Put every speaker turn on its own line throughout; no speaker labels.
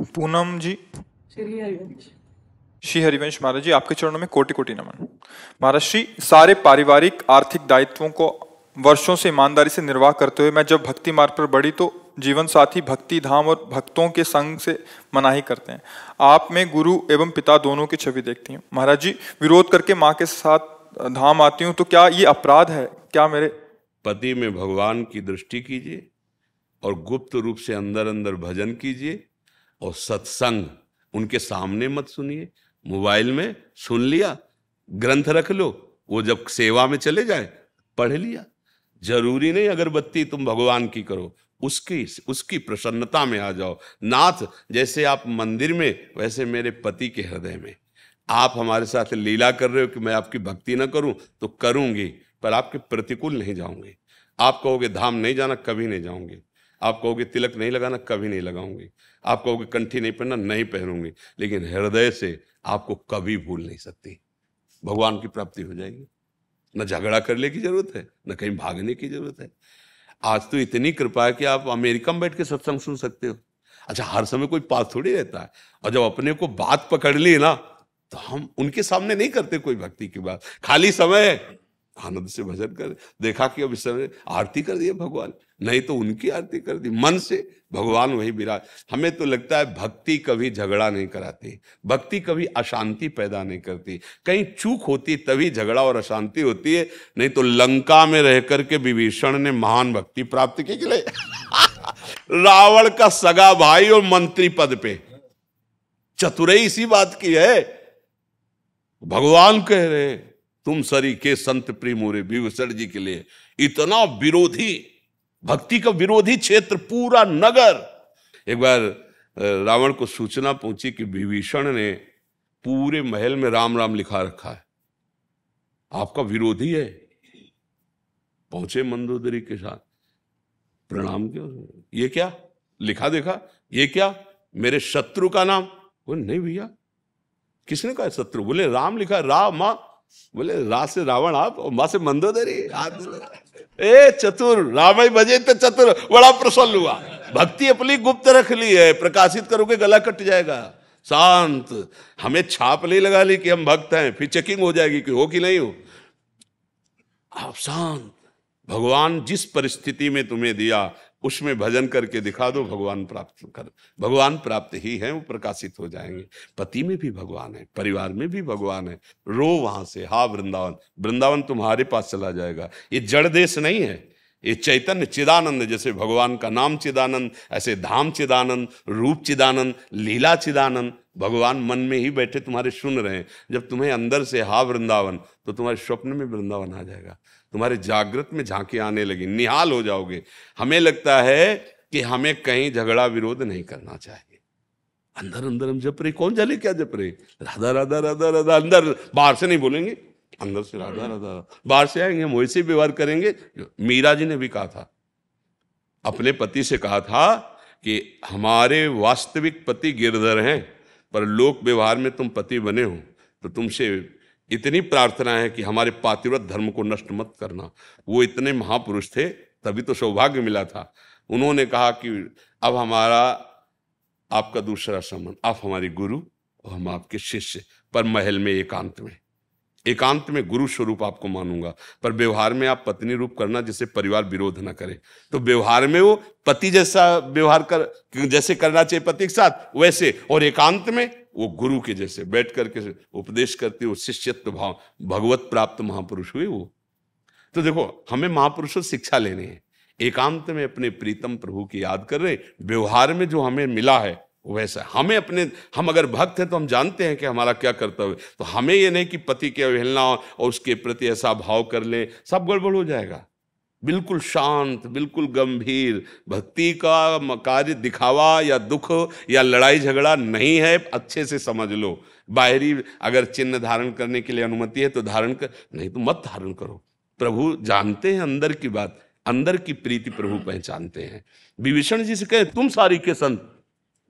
पूनम जी।
श्री हरिवंश।
श्री हरिवंश महाराज जी, आपके चरणों में कोटि कोटि नमन। महाराज श्री, सारे पारिवारिक आर्थिक दायित्वों को वर्षों से ईमानदारी से निर्वाह करते हुए मैं जब भक्ति मार्ग पर बढ़ी तो जीवन साथी भक्ति धाम और भक्तों के संग से मनाही करते हैं। आप में गुरु एवं पिता दोनों की छवि देखती हूँ। महाराज जी, विरोध करके माँ के साथ धाम आती हूँ तो क्या ये अपराध है? क्या मेरे
पति में भगवान की दृष्टि कीजिए और गुप्त रूप से अंदर अंदर भजन कीजिए और सत्संग उनके सामने मत सुनिए। मोबाइल में सुन लिया, ग्रंथ रख लो, वो जब सेवा में चले जाए पढ़ लिया। जरूरी नहीं अगरबत्ती तुम भगवान की करो, उसकी प्रसन्नता में आ जाओ। नाथ जैसे आप मंदिर में, वैसे मेरे पति के हृदय में। आप हमारे साथ लीला कर रहे हो कि मैं आपकी भक्ति ना करूं, तो करूंगी, पर आपके प्रतिकूल नहीं जाऊंगी। आप कहोगे धाम नहीं जाना, कभी नहीं जाऊंगी। आप कहोगे तिलक नहीं लगाना, कभी नहीं लगाऊंगी। आप कहोगे कंठी नहीं पहनना, नहीं पहनूंगी, लेकिन हृदय से आपको कभी भूल नहीं सकती। भगवान की प्राप्ति हो जाएगी। न झगड़ा करने की जरूरत है, न कहीं भागने की जरूरत है। आज तो इतनी कृपा है कि आप अमेरिका में बैठ के सत्संग सुन सकते हो। अच्छा, हर समय कोई पास थोड़ी रहता है, और जब अपने को बात पकड़ ली ना, तो हम उनके सामने नहीं करते कोई भक्ति की बात। खाली समय आनंद से भजन कर, देखा कि अब इस समय आरती कर दी भगवान, नहीं तो उनकी आरती कर दी मन से, भगवान वही विराज। हमें तो लगता है भक्ति कभी झगड़ा नहीं कराती, भक्ति कभी अशांति पैदा नहीं करती। कहीं चूक होती तभी झगड़ा और अशांति होती है, नहीं तो लंका में रह करके विभीषण ने महान भक्ति प्राप्त की के लिए रावण का सगा भाई और मंत्री पद पे। चतुराई इसी बात की है। भगवान कह रहे तुम सरी के संत प्रिय विभीषण जी के लिए इतना विरोधी, भक्ति का विरोधी क्षेत्र पूरा नगर। एक बार रावण को सूचना पहुंची कि विभीषण ने पूरे महल में राम राम लिखा रखा है, आपका विरोधी है। पहुंचे मंदोदरी के साथ, प्रणाम क्यों, ये क्या लिखा देखा, ये क्या मेरे शत्रु का नाम? बोले नहीं भैया, किसने कहा शत्रु? बोले राम लिखा, रा माँ, बोले रा से रावण आप और माँ से मंदोदरी। ए चतुर, राम ही बजे तो चतुर। बड़ा प्रसन्न हुआ। भक्ति अपनी गुप्त रख ली है, प्रकाशित करोगे गला कट जाएगा। शांत, हमें छाप नहीं लगा ली कि हम भक्त हैं, फिर चेकिंग हो जाएगी कि हो कि नहीं हो। आप शांत, भगवान जिस परिस्थिति में तुम्हें दिया उसमें भजन करके दिखा दो, भगवान प्राप्त कर, भगवान प्राप्त ही है, वो प्रकाशित हो जाएंगे। पति में भी भगवान है, परिवार में भी भगवान है। रो वहां से, हा वृंदावन, वृंदावन तुम्हारे पास चला जाएगा। ये जड़ देश नहीं है, ये चैतन्य चिदानंद। जैसे भगवान का नाम चिदानंद, ऐसे धाम चिदानंद, रूप चिदानंद, लीला चिदानंद। भगवान मन में ही बैठे तुम्हारे सुन रहे हैं। जब तुम्हें अंदर से हा वृंदावन, तो तुम्हारे स्वप्न में वृंदावन आ जाएगा, तुम्हारे जागृत में झांकी आने लगी, निहाल हो जाओगे। हमें लगता है कि हमें कहीं झगड़ा विरोध नहीं करना चाहिए। अंदर अंदर हम जप रहे, कौन जाने क्या जप रहे, राधा राधा राधा राधा। अंदर, बाहर से नहीं बोलेंगे, अंदर से राधा राधा। बाहर से आएंगे हम वैसे व्यवहार करेंगे। मीरा जी ने भी कहा था, अपने पति से कहा था कि हमारे वास्तविक पति गिरधर हैं, पर लोक व्यवहार में तुम पति बने हो, तो तुमसे इतनी प्रार्थना है कि हमारे पातिव्रत धर्म को नष्ट मत करना। वो इतने महापुरुष थे, तभी तो सौभाग्य मिला था। उन्होंने कहा कि अब हमारा आपका दूसरा संबंध, आप हमारे गुरु और हम आपके शिष्य, पर महल में एकांत में, एकांत में गुरु स्वरूप आपको मानूंगा, पर व्यवहार में आप पत्नी रूप करना जिससे परिवार विरोध ना करे। तो व्यवहार में वो पति जैसा व्यवहार कर, जैसे करना चाहिए पति के साथ वैसे, और एकांत में वो गुरु के जैसे बैठ करके उपदेश करते हो। शिष्यत्व भाव, भगवत प्राप्त महापुरुष हुए वो। तो देखो, हमें महापुरुषों से शिक्षा लेनी है। एकांत में अपने प्रीतम प्रभु की याद कर रहे, व्यवहार में जो हमें मिला है वैसा हमें अपने, हम अगर भक्त हैं तो हम जानते हैं कि हमारा क्या कर्तव्य। तो हमें ये नहीं कि पति की अवहेलना और उसके प्रति ऐसा भाव कर ले, सब गड़बड़ हो जाएगा। बिल्कुल शांत, बिल्कुल गंभीर। भक्ति का कार्य दिखावा या दुख या लड़ाई झगड़ा नहीं है, अच्छे से समझ लो। बाहरी अगर चिन्ह धारण करने के लिए अनुमति है तो धारण कर, नहीं तो मत धारण करो। प्रभु जानते हैं अंदर की बात, अंदर की प्रीति प्रभु पहचानते हैं। विभीषण जी से कहे तुम सारी के संत,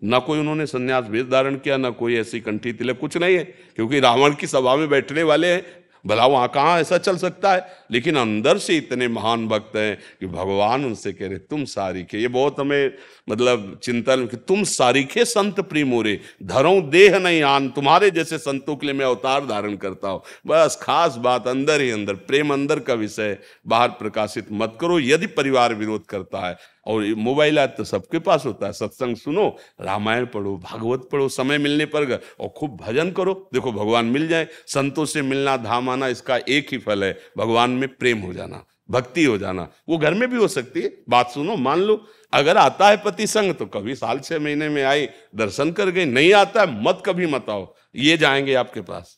ना कोई उन्होंने संन्यास वेश धारण किया, ना कोई ऐसी कंठी तिलक, कुछ नहीं है, क्योंकि रावण की सभा में बैठने वाले हैं। भला वहां कहाँ ऐसा चल सकता है, लेकिन अंदर से इतने महान भक्त हैं कि भगवान उनसे कह रहे तुम सारीखे। ये बहुत हमें मतलब चिंतन कि तुम सारीखे संत प्रिय मोरे, धरों देह नहीं आन, तुम्हारे जैसे संतों के लिए मैं अवतार धारण करता हूं। बस खास बात अंदर ही अंदर, प्रेम अंदर का विषय, बाहर प्रकाशित मत करो। यदि परिवार विरोध करता है, और मोबाइल आज तो सबके पास होता है, सत्संग सुनो, रामायण पढ़ो, भागवत पढ़ो, समय मिलने पर और खूब भजन करो, देखो भगवान मिल जाए। संतों से मिलना, धाम आना, इसका एक ही फल है, भगवान में प्रेम हो जाना, भक्ति हो जाना। वो घर में भी हो सकती है। बात सुनो, मान लो अगर आता है पति संग तो कभी साल 6 महीने में आई, दर्शन कर गई। नहीं आता है, मत कभी मत आओ। ये जाएंगे आपके पास,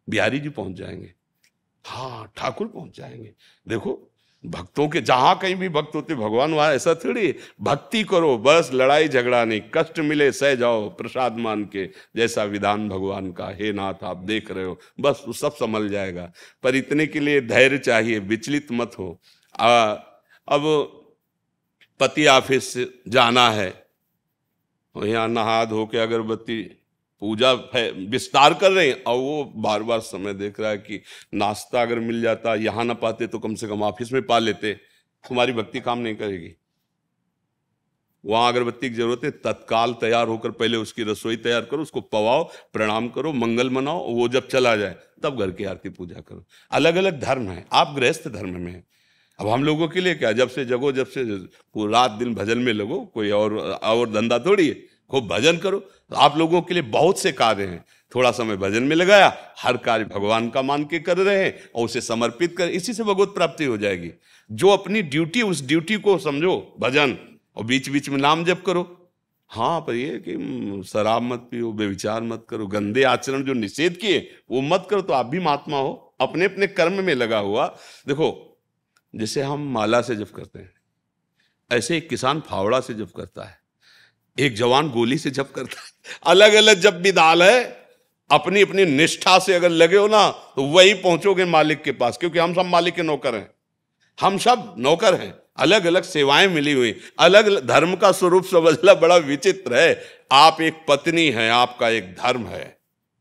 बिहारी जी पहुंच जाएंगे, हाँ ठाकुर पहुंच जाएंगे। देखो भक्तों के जहां कहीं भी भक्त होते भगवान वहां। ऐसा थोड़ी, भक्ति करो बस, लड़ाई झगड़ा नहीं, कष्ट मिले सह जाओ प्रसाद मान के, जैसा विधान भगवान का। हे नाथ आप देख रहे हो, बस वो सब संभल जाएगा। पर इतने के लिए धैर्य चाहिए, विचलित मत हो। अब पति ऑफिस से जाना है, यहाँ नहा धो के अगरबत्ती पूजा विस्तार कर रहे हैं, और वो बार बार समय देख रहा है कि नाश्ता अगर मिल जाता, यहाँ ना पाते तो कम से कम ऑफिस में पा लेते। तुम्हारी भक्ति काम नहीं करेगी। वहां अगरबत्ती की जरूरत है, तत्काल तैयार होकर पहले उसकी रसोई तैयार करो, उसको पवाओ, प्रणाम करो, मंगल मनाओ। वो जब चला जाए तब घर की आरती पूजा करो। अलग अलग धर्म है, आप गृहस्थ धर्म में हैं। अब हम लोगों के लिए क्या, जब से जगो, जब से रात दिन भजन में लगो, कोई और धंधा थोड़ी है। खूब भजन करो। आप लोगों के लिए बहुत से कार्य हैं, थोड़ा समय भजन में लगाया, हर कार्य भगवान का मान के कर रहे हैं और उसे समर्पित कर, इसी से भगवत प्राप्ति हो जाएगी। जो अपनी ड्यूटी, उस ड्यूटी को समझो भजन, और बीच बीच में नाम जप करो। हाँ, पर ये कि शराब मत पियो, व्यभिचार मत करो, गंदे आचरण जो निषेध किए वो मत करो, तो आप भी महात्मा हो, अपने अपने कर्म में लगा हुआ। देखो जैसे हम माला से जप करते हैं, ऐसे एक किसान फावड़ा से जप करता है, एक जवान गोली से जप करता है। अलग अलग जप विधान है। अपनी अपनी निष्ठा से अगर लगे हो ना, तो वही पहुंचोगे मालिक के पास, क्योंकि हम सब मालिक के नौकर हैं। हम सब नौकर हैं, अलग अलग सेवाएं मिली हुई, अलग अलग धर्म का स्वरूप समझना बड़ा विचित्र है। आप एक पत्नी हैं, आपका एक धर्म है,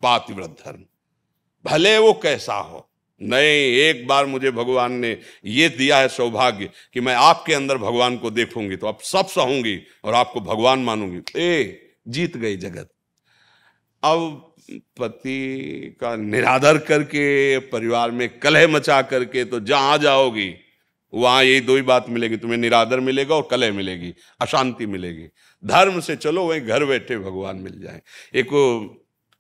पातिव्रत धर्म, भले वो कैसा हो। नहीं, एक बार मुझे भगवान ने ये दिया है सौभाग्य कि मैं आपके अंदर भगवान को देखूंगी तो आप सब सहूंगी और आपको भगवान मानूंगी। जीत गई जगत। अब पति का निरादर करके, परिवार में कलह मचा करके, तो जहां जाओगी वहां यही दो ही बात मिलेगी, तुम्हें निरादर मिलेगा और कलह मिलेगी, अशांति मिलेगी। धर्म से चलो, वहीं घर बैठे भगवान मिल जाए। एक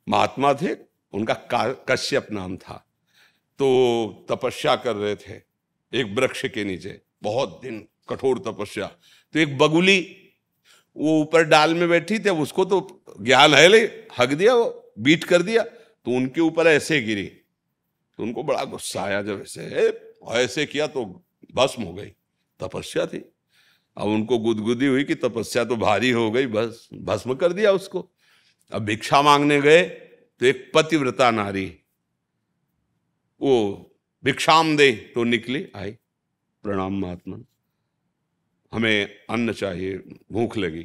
महात्मा थे, उनका कश्यप नाम था, तो तपस्या कर रहे थे एक वृक्ष के नीचे, बहुत दिन कठोर तपस्या। तो एक बगुली वो ऊपर डाल में बैठी थी, उसको तो ज्ञान है, ले हक दिया, वो बीट कर दिया, तो उनके ऊपर ऐसे गिरी। तो उनको बड़ा गुस्सा आया, जब ऐसे किया तो भस्म हो गई। तपस्या थी। अब उनको गुदगुदी हुई कि तपस्या तो भारी हो गई, बस भस्म कर दिया उसको। अब भिक्षा मांगने गए तो एक पतिव्रता नारी वो भिक्षाम दे, तो निकली, आई, प्रणाम महात्मा, हमें अन्न चाहिए, भूख लगी,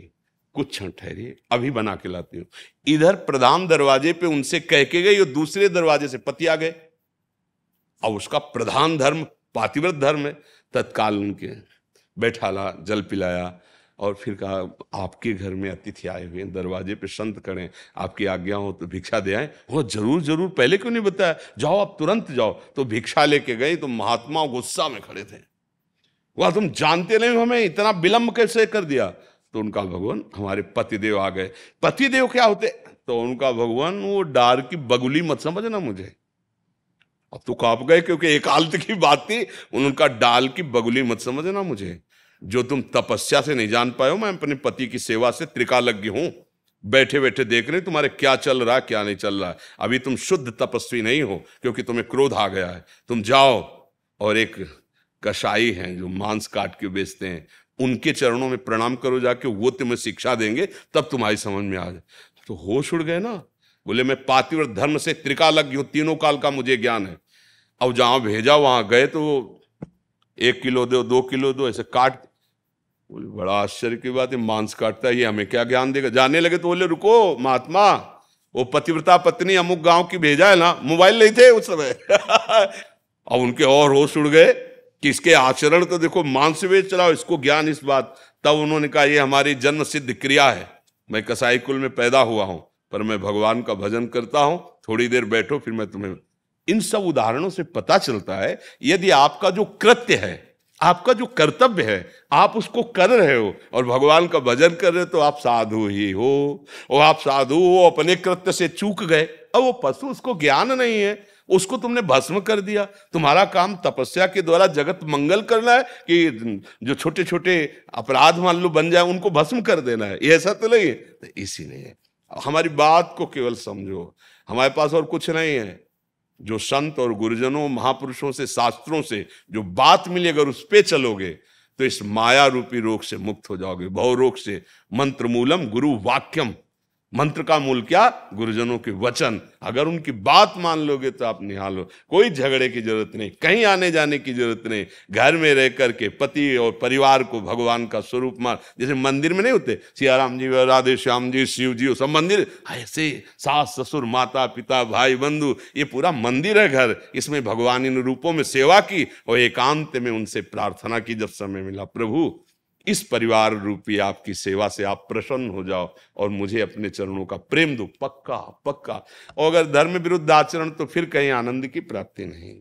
कुछ क्षण ठहरिए, अभी बना के लाती हूं। इधर प्रधान दरवाजे पे उनसे कह के गई, और दूसरे दरवाजे से पति आ गए। और उसका प्रधान धर्म पातिव्रत धर्म है। तत्काल उनके बैठाला, जल पिलाया, और फिर कहा आपके घर में अतिथि आए हुए हैं, दरवाजे पे संत करें, आपकी आज्ञा हो तो भिक्षा दे आए। वो जरूर जरूर, पहले क्यों नहीं बताया, जाओ आप तुरंत जाओ। तो भिक्षा लेके गए, तो महात्मा गुस्सा में खड़े थे। वह तुम जानते नहीं हमें इतना विलंब कैसे कर दिया। तो उनका भगवान, हमारे पतिदेव आ गए। पतिदेव क्या होते? तो उनका भगवान, वो डार की बगुली मत समझना मुझे। अब तो कांप गए, क्योंकि एकांत की बात थी। उनका डाल की बगुली मत समझना मुझे। जो तुम तपस्या से नहीं जान पाए हो, मैं अपने पति की सेवा से त्रिकालज्ञ हूं। बैठे बैठे देख रहे तुम्हारे क्या चल रहा है, क्या नहीं चल रहा है। अभी तुम शुद्ध तपस्वी नहीं हो, क्योंकि तुम्हें क्रोध आ गया है। तुम जाओ, और एक कसाई हैं जो मांस काट के बेचते हैं, उनके चरणों में प्रणाम करो जाके, वो तुम्हें शिक्षा देंगे, तब तुम्हारी समझ में आ जाए। तो होश उड़ गए ना। बोले मैं पातिव्रत धर्म से त्रिकालज्ञ हूं, तीनों काल का मुझे ज्ञान है। अब जहां भेजा वहां गए तो 1 किलो दो, 2 किलो दो, ऐसे काट। बोले बड़ा आश्चर्य की बात है, मांस काटता है, ये हमें क्या ज्ञान देगा। जाने लगे तो बोले रुको महात्मा, वो पतिव्रता पत्नी अमुक गांव की भेजा है ना, मोबाइल नहीं थे उस समय अब उनके और होश उड़ गए कि इसके आचरण तो देखो, मांस वेद चलाओ, इसको ज्ञान इस बात। तब उन्होंने कहा ये हमारी जन्म सिद्ध क्रिया है, मैं कसाई कुल में पैदा हुआ हूं, पर मैं भगवान का भजन करता हूं, थोड़ी देर बैठो फिर मैं तुम्हें। इन सब उदाहरणों से पता चलता है यदि आपका जो कृत्य है, आपका जो कर्तव्य है, आप उसको कर रहे हो और भगवान का भजन कर रहे हो, तो आप साधु ही हो। और आप साधु हो, अपने कृत्य से चूक गए। अब वो पशु, उसको ज्ञान नहीं है, उसको तुमने भस्म कर दिया। तुम्हारा काम तपस्या के द्वारा जगत मंगल करना है कि जो छोटे छोटे अपराध मान लो बन जाए उनको भस्म कर देना है? ये ऐसा तो नहीं है। तो इसीलिए हमारी बात को केवल समझो, हमारे पास और कुछ नहीं है। जो संत और गुरुजनों महापुरुषों से, शास्त्रों से जो बात मिली, अगर उस पे चलोगे तो इस माया रूपी रोग से मुक्त हो जाओगे, भव रोग से। मंत्र मूलम गुरु वाक्यम, मंत्र का मूल क्या? गुरुजनों के वचन। अगर उनकी बात मान लोगे तो आप निहाल हो। कोई झगड़े की जरूरत नहीं, कहीं आने जाने की जरूरत नहीं। घर में रह करके पति और परिवार को भगवान का स्वरूप मान। जैसे मंदिर में नहीं होते सियाराम जी, राधे श्याम जी, शिव जी, सब मंदिर ऐसे, सास ससुर माता पिता भाई बंधु, ये पूरा मंदिर है घर। इसमें भगवान इन रूपों में सेवा की और एकांत में उनसे प्रार्थना की जब समय मिला, प्रभु इस परिवार रूपी आपकी सेवा से आप प्रसन्न हो जाओ और मुझे अपने चरणों का प्रेम दो, पक्का पक्का। और अगर धर्म विरुद्ध आचरण तो फिर कहीं आनंद की प्राप्ति नहीं।